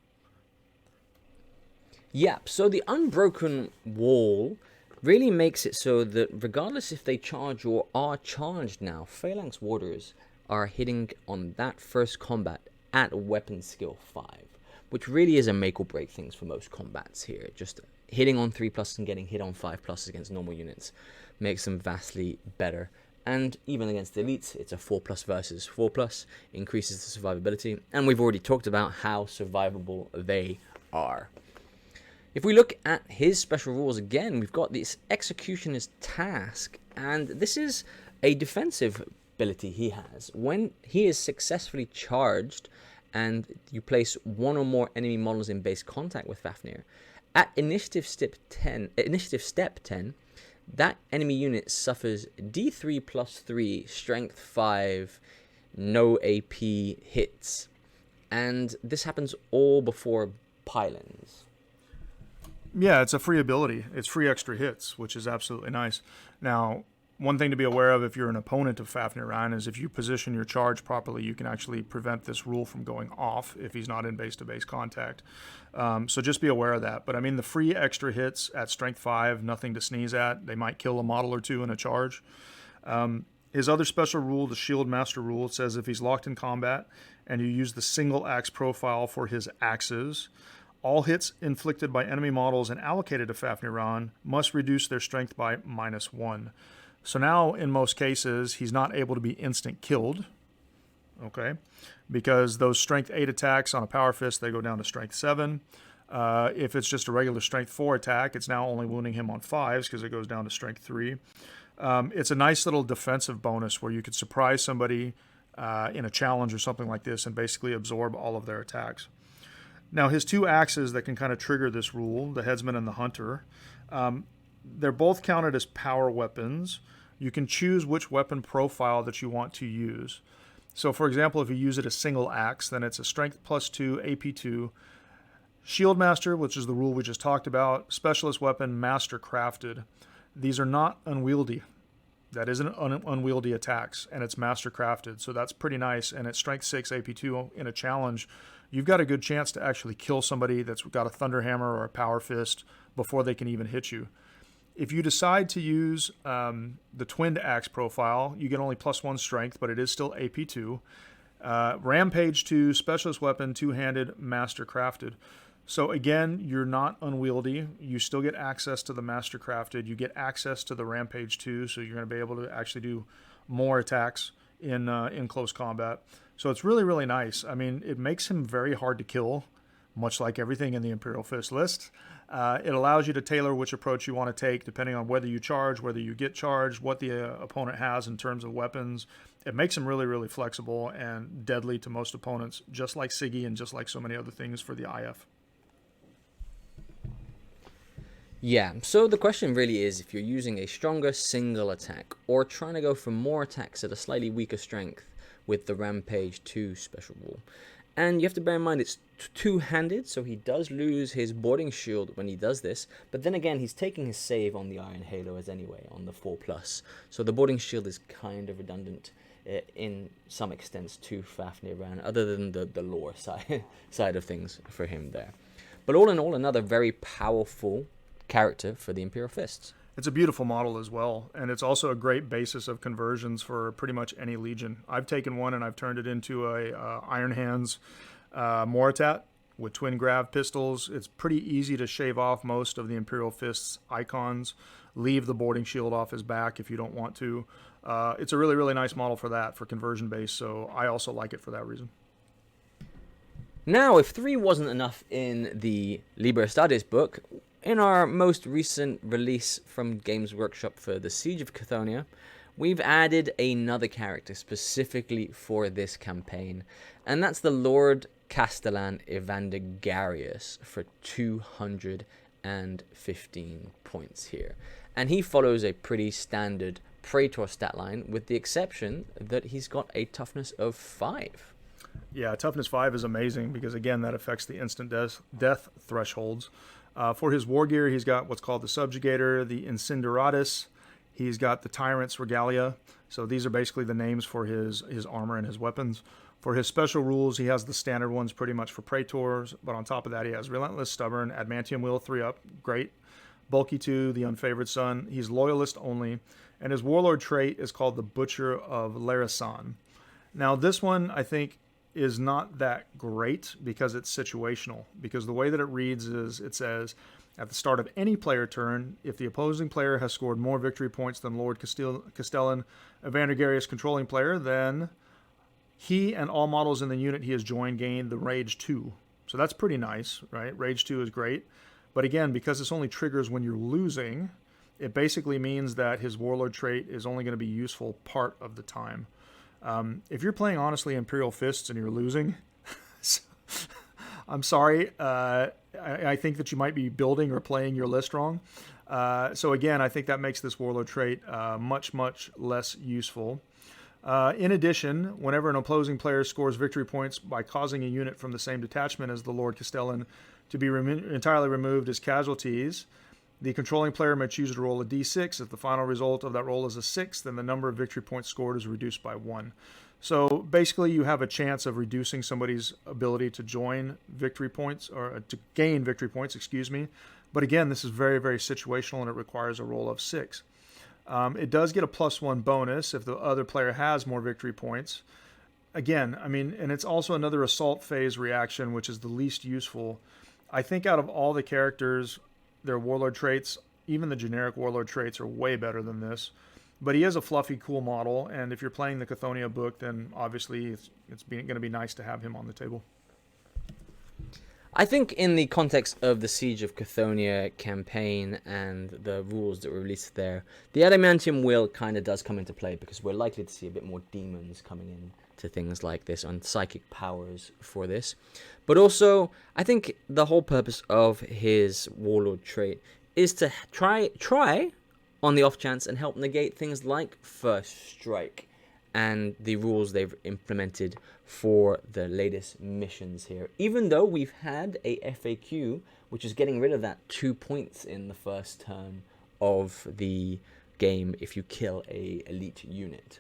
Yep, so the Unbroken Wall really makes it so that regardless if they charge or are charged now, Phalanx Warders are hitting on that first combat at weapon skill 5, which really is a make or break things for most combats here. Just hitting on 3+ and getting hit on 5+ against normal units makes them vastly better. And even against the elites, it's a 4+ versus 4+, increases the survivability, and we've already talked about how survivable they are. If we look at his special rules again, we've got this Executioner's Task, and this is a defensive ability he has. When he is successfully charged and you place one or more enemy models in base contact with Fafnir, at initiative step 10, that enemy unit suffers D3 + 3, strength 5, no AP hits, and this happens all before pylons. Yeah, it's a free ability. It's free extra hits, which is absolutely nice. Now, one thing to be aware of if you're an opponent of Fafnir is if you position your charge properly, you can actually prevent this rule from going off if he's not in base-to-base contact. So just be aware of that. But I mean, the free extra hits at strength 5, nothing to sneeze at. They might kill a model or two in a charge. His other special rule, the Shield Master rule, says if he's locked in combat and you use the single axe profile for his axes, all hits inflicted by enemy models and allocated to Fafnir must reduce their strength by -1. So now, in most cases, he's not able to be instant killed, okay? Because those strength 8 attacks on a Power Fist, they go down to strength 7. If it's just a regular strength 4 attack, it's now only wounding him on 5s because it goes down to strength 3. It's a nice little defensive bonus where you could surprise somebody in a challenge or something like this and basically absorb all of their attacks. Now, his two axes that can kind of trigger this rule, the Headsman and the Hunter, they're both counted as power weapons. You can choose which weapon profile that you want to use. So, for example, if you use it as single axe, then it's a Strength +2, AP2, Shield Master, which is the rule we just talked about, Specialist Weapon, Master Crafted. These are not unwieldy. That isn't unwieldy attacks, and it's Master Crafted, so that's pretty nice. And at Strength 6, AP2 in a challenge, you've got a good chance to actually kill somebody that's got a Thunderhammer or a Power Fist before they can even hit you. If you decide to use the Twinned Axe profile, you get only +1 strength, but it is still AP2. Rampage 2, Specialist Weapon, Two-Handed, Master Crafted. So again, you're not unwieldy. You still get access to the Master Crafted. You get access to the Rampage 2, so you're going to be able to actually do more attacks in close combat. So it's really, really nice. I mean, it makes him very hard to kill, much like everything in the Imperial Fist list. It allows you to tailor which approach you want to take, depending on whether you charge, whether you get charged, what the opponent has in terms of weapons. It makes him really, really flexible and deadly to most opponents, just like Siggy and just like so many other things for the IF. Yeah, so the question really is if you're using a stronger single attack or trying to go for more attacks at a slightly weaker strength with the Rampage 2 special rule. And you have to bear in mind it's two-handed, so he does lose his boarding shield when he does this, but then again he's taking his save on the Iron Halo as anyway, on the 4+. So the boarding shield is kind of redundant in some extent to Fafnir, other than the lore side of things for him there. But all in all, another very powerful character for the Imperial Fists. It's a beautiful model as well, and it's also a great basis of conversions for pretty much any legion. I've taken one and I've turned it into a Iron Hands Moritat with twin grav pistols. It's pretty easy to shave off most of the Imperial Fists icons, leave the boarding shield off his back if you don't want to. It's a really, really nice model for that, for conversion base, so I also like it for that reason. Now, if 3 wasn't enough in the Liber Studies book, in our most recent release from Games Workshop for the Siege of Cthonia, we've added another character specifically for this campaign, and that's the Lord Castellan Evander Garius for 215 points here. And he follows a pretty standard Praetor stat line, with the exception that he's got a toughness of 5. Yeah, toughness 5 is amazing because, again, that affects the instant death thresholds. For his war gear, he's got what's called the Subjugator, the Incineratus. He's got the Tyrant's Regalia. So these are basically the names for his armor and his weapons. For his special rules, he has the standard ones pretty much for Praetors, but on top of that, he has Relentless, Stubborn, Adamantium Will, 3-up, great. Bulky 2, the Unfavored Son. He's Loyalist only, and his Warlord trait is called the Butcher of Larisan. Now, this one, I think, is not that great because it's situational. Because the way that it reads is, it says, at the start of any player turn, if the opposing player has scored more victory points than Lord Castellan Evander Garius controlling player, then he and all models in the unit he has joined gain the Rage 2. So that's pretty nice, right? Rage 2 is great. But again, because this only triggers when you're losing, it basically means that his Warlord trait is only going to be useful part of the time. If you're playing, honestly, Imperial Fists and you're losing, I'm sorry. I think that you might be building or playing your list wrong. So again, I think that makes this Warlord trait much, much less useful. In addition, whenever an opposing player scores victory points by causing a unit from the same detachment as the Lord Castellan to be entirely removed as casualties, the controlling player may choose to roll a d6. If the final result of that roll is a 6, then the number of victory points scored is reduced by 1. So basically, you have a chance of reducing somebody's ability to join victory points, or to gain victory points, excuse me. But again, this is very, very situational, and it requires a roll of 6. It does get a +1 bonus if the other player has more victory points. Again, I mean, and it's also another assault phase reaction, which is the least useful. I think out of all the characters, their Warlord traits, even the generic Warlord traits, are way better than this. But he is a fluffy, cool model, and if you're playing the Cthonia book, then obviously it's going to be nice to have him on the table. I think in the context of the Siege of Cthonia campaign and the rules that were released there, the Adamantium Will kind of does come into play, because we're likely to see a bit more demons coming in to things like this, on psychic powers for this. But also, I think the whole purpose of his Warlord trait is to try on the off chance and help negate things like First Strike and the rules they've implemented for the latest missions here. Even though we've had a FAQ, which is getting rid of that 2 points in the first turn of the game if you kill a elite unit.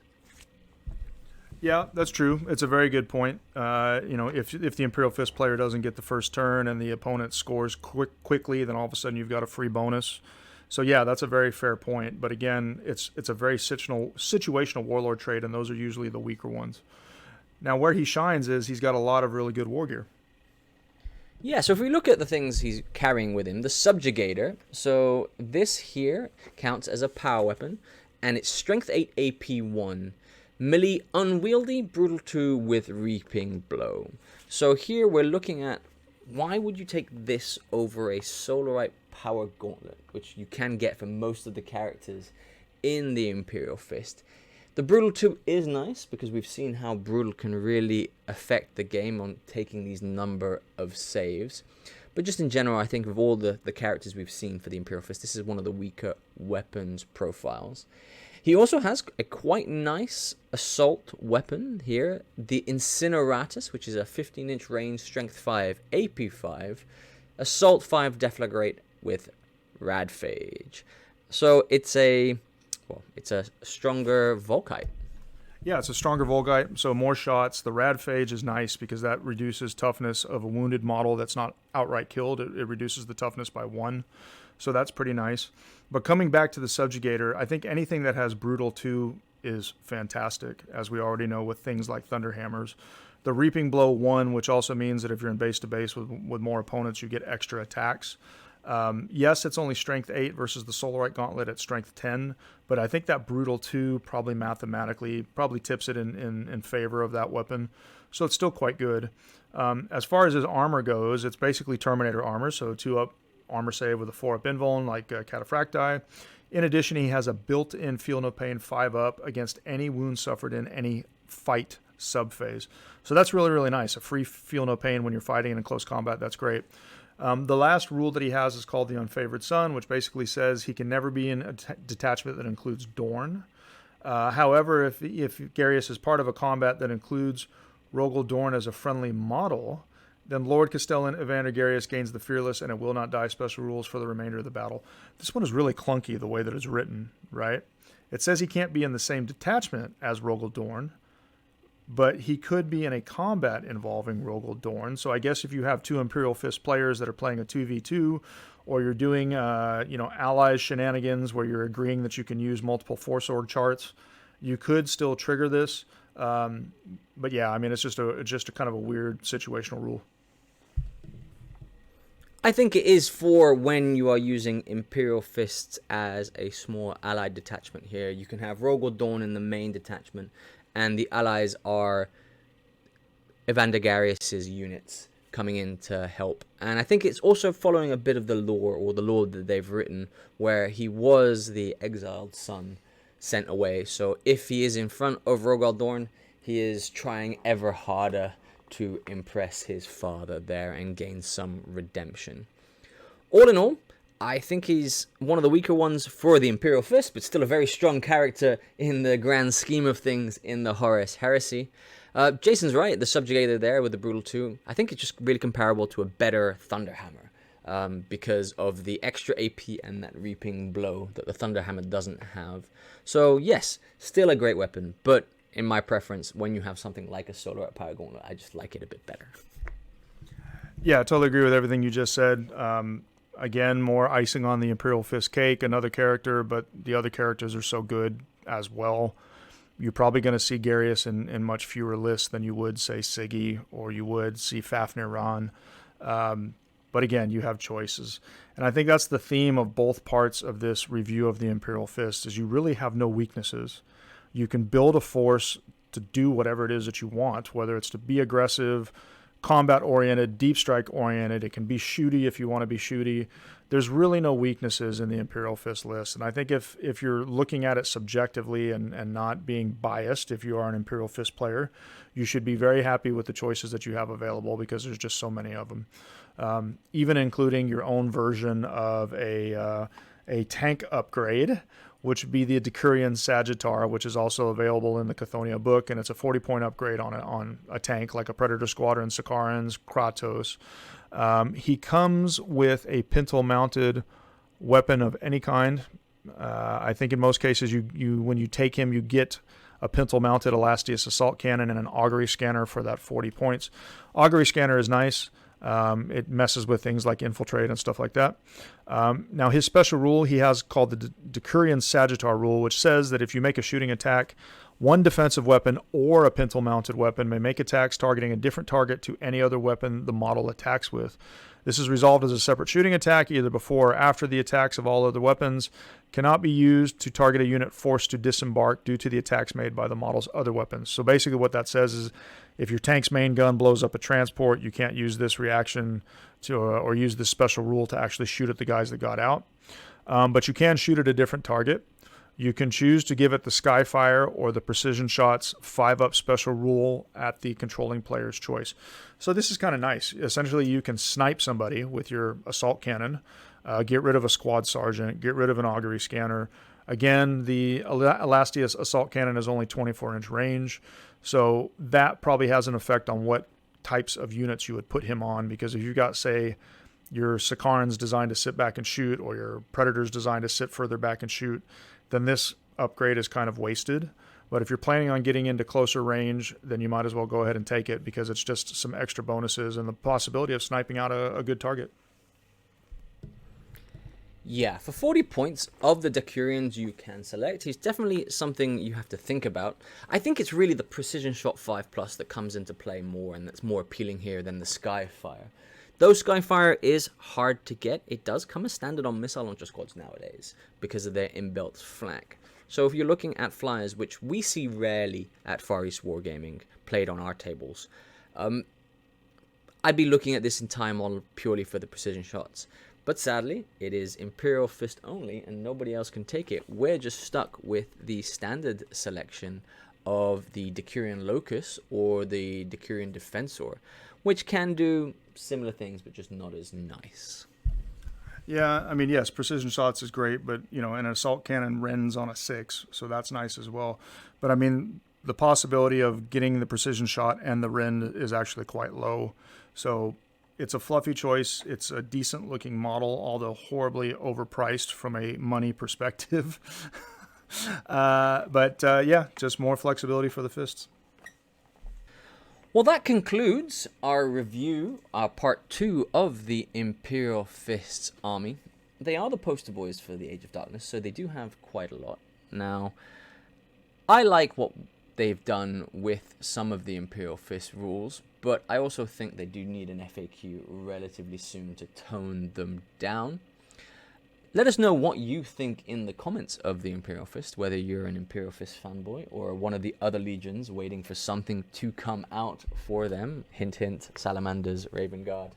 Yeah, that's true. It's a very good point. If the Imperial Fist player doesn't get the first turn and the opponent scores quickly, then all of a sudden you've got a free bonus. So yeah, that's a very fair point. But again, it's a very situational Warlord trait, and those are usually the weaker ones. Now, where he shines is he's got a lot of really good war gear. Yeah, so if we look at the things he's carrying with him, the Subjugator, so this here counts as a power weapon, and it's Strength 8 AP 1. Melee Unwieldy, Brutal 2 with Reaping Blow. So here we're looking at, why would you take this over a Solarite Power Gauntlet, which you can get for most of the characters in the Imperial Fist. The Brutal 2 is nice, because we've seen how Brutal can really affect the game on taking these number of saves. But just in general, I think of all the characters we've seen for the Imperial Fist, this is one of the weaker weapons profiles. He also has a quite nice assault weapon here, the Incineratus, which is a 15-inch range, Strength 5, AP 5, Assault 5 Deflagrate with Radphage. So it's a stronger Volkite. Yeah, it's a stronger Volkite, so more shots. The Radphage is nice because that reduces toughness of a wounded model that's not outright killed. It reduces the toughness by 1, so that's pretty nice. But coming back to the Subjugator, I think anything that has Brutal 2 is fantastic, as we already know with things like Thunderhammers. The Reaping Blow 1, which also means that if you're in base-to-base with more opponents, you get extra attacks. Yes, it's only strength 8 versus the Solarite Gauntlet at strength 10, but I think that Brutal 2 probably mathematically probably tips it in favor of that weapon. So it's still quite good. As far as his armor goes, it's basically Terminator armor, so 2-up armor save with a 4-up invuln like Cataphracti. In addition, he has a built-in Feel No Pain 5-up against any wound suffered in any fight subphase. So that's really, really nice. A free Feel No Pain when you're fighting in close combat, that's great. The last rule that he has is called the Unfavored Son, which basically says he can never be in a detachment that includes Dorn. However, if Garius is part of a combat that includes Rogel Dorn as a friendly model, then Lord Castellan Evander Garius gains the Fearless and it will not die special rules for the remainder of the battle. This one is really clunky the way that it's written, right? It says he can't be in the same detachment as Rogel Dorn, but he could be in a combat involving Rogel Dorn. So I guess if you have 2 Imperial Fist players that are playing a 2v2, or you're doing allies shenanigans where you're agreeing that you can use multiple 4-sword charts, you could still trigger this. But yeah, I mean, it's just a kind of a weird situational rule. I think it is for when you are using Imperial Fists as a small allied detachment here. You can have Rogel Dorn in the main detachment, and the allies are Evander Garius' units coming in to help. And I think it's also following a bit of the lore, or the lore that they've written, where he was the exiled son sent away. So if he is in front of Rogel Dorn, he is trying ever harder to impress his father there and gain some redemption. All in all, I think he's one of the weaker ones for the Imperial Fist, but still a very strong character in the grand scheme of things in the Horus Heresy. Jason's right, the Subjugator there with the Brutal 2, I think it's just really comparable to a better Thunderhammer because of the extra AP and that Reaping Blow that the Thunderhammer doesn't have. So yes, still a great weapon, but in my preference, when you have something like a Solar Power Gauntlet, I just like it a bit better. Yeah, I totally agree with everything you just said. Again, more icing on the Imperial Fist cake, another character, but the other characters are so good as well. You're probably going to see Garius in much fewer lists than you would, say, Siggy, or you would see Fafnir Ron. But again, you have choices. And I think that's the theme of both parts of this review of the Imperial Fist, is you really have no weaknesses. You can build a force to do whatever it is that you want, whether it's to be aggressive, combat-oriented, deep strike-oriented. It can be shooty if you want to be shooty. There's really no weaknesses in the Imperial Fist list. And I think if you're looking at it subjectively and not being biased, if you are an Imperial Fist player, you should be very happy with the choices that you have available because there's just so many of them. Even including your own version of a tank upgrade, which would be the Decurion Sagittar, which is also available in the Chthoniya book, and it's a 40-point upgrade on a tank like a Predator Squadron, Sicarans, Kratos. He comes with a pintle-mounted weapon of any kind. I think in most cases, you when you take him, you get a pintle-mounted Elastius assault cannon and an augury scanner for that 40 points. Augury scanner is nice. It messes with things like infiltrate and stuff like that. Now, his special rule he has called the Decurion Sagittar rule, which says that if you make a shooting attack, one defensive weapon or a pintle-mounted weapon may make attacks targeting a different target to any other weapon the model attacks with. This is resolved as a separate shooting attack, either before or after the attacks of all other weapons. Cannot be used to target a unit forced to disembark due to the attacks made by the model's other weapons. So basically what that says is if your tank's main gun blows up a transport, you can't use this reaction to or use this special rule to actually shoot at the guys that got out. But you can shoot at a different target. You can choose to give it the Skyfire or the Precision Shots 5-up special rule at the controlling player's choice. So this is kind of nice. Essentially, you can snipe somebody with your assault cannon, get rid of a squad sergeant, get rid of an augury scanner. Again, the Elastius assault cannon is only 24-inch range, so that probably has an effect on what types of units you would put him on, because if you've got, say, your Sicarans designed to sit back and shoot, or your Predators designed to sit further back and shoot, then this upgrade is kind of wasted. But if you're planning on getting into closer range, then you might as well go ahead and take it, because it's just some extra bonuses and the possibility of sniping out a good target. Yeah, for 40 points of the Decurions you can select, he's definitely something you have to think about. I think it's really the Precision Shot 5+ that comes into play more, and that's more appealing here than the Skyfire. Though Skyfire is hard to get, it does come as standard on missile launcher squads nowadays because of their inbuilt flak. So if you're looking at flyers, which we see rarely at Far East Wargaming, played on our tables, I'd be looking at this entire model purely for the precision shots. But sadly, it is Imperial Fist only, and nobody else can take it. We're just stuck with the standard selection of the Decurion Locus or the Decurion Defensor, which can do similar things, but just not as nice. Yeah, I mean, yes, precision shots is great, but, you know, an assault cannon rends on a 6, so that's nice as well. But, I mean, the possibility of getting the precision shot and the rend is actually quite low. So it's a fluffy choice. It's a decent-looking model, although horribly overpriced from a money perspective. Yeah, just more flexibility for the fists. Well, that concludes our review, part 2 of the Imperial Fists army. They are the poster boys for the Age of Darkness, so they do have quite a lot. Now, I like what they've done with some of the Imperial Fist rules, but I also think they do need an FAQ relatively soon to tone them down. Let us know what you think in the comments of the Imperial Fist, whether you're an Imperial Fist fanboy or one of the other legions waiting for something to come out for them. Hint, hint, Salamanders, Raven Guard.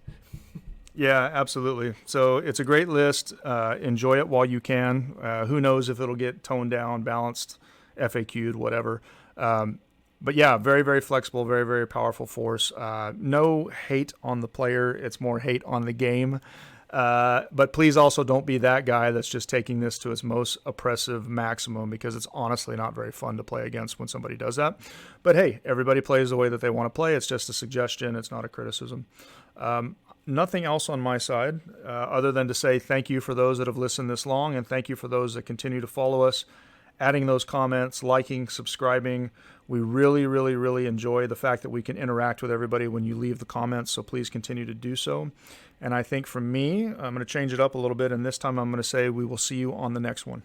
Yeah, absolutely. So it's a great list. Enjoy it while you can. Who knows if it'll get toned down, balanced, FAQ'd, whatever. But yeah, very, very flexible, very, very powerful force. No hate on the player. It's more hate on the game. But please also don't be that guy that's just taking this to its most oppressive maximum, because it's honestly not very fun to play against when somebody does that. But hey, everybody plays the way that they want to play. It's just a suggestion. It's not a criticism. Nothing else on my side other than to say thank you for those that have listened this long, and thank you for those that continue to follow us, adding those comments, liking, subscribing. We really, really, really enjoy the fact that we can interact with everybody when you leave the comments, so please continue to do so. And I think from me, I'm going to change it up a little bit, and this time I'm going to say we will see you on the next one.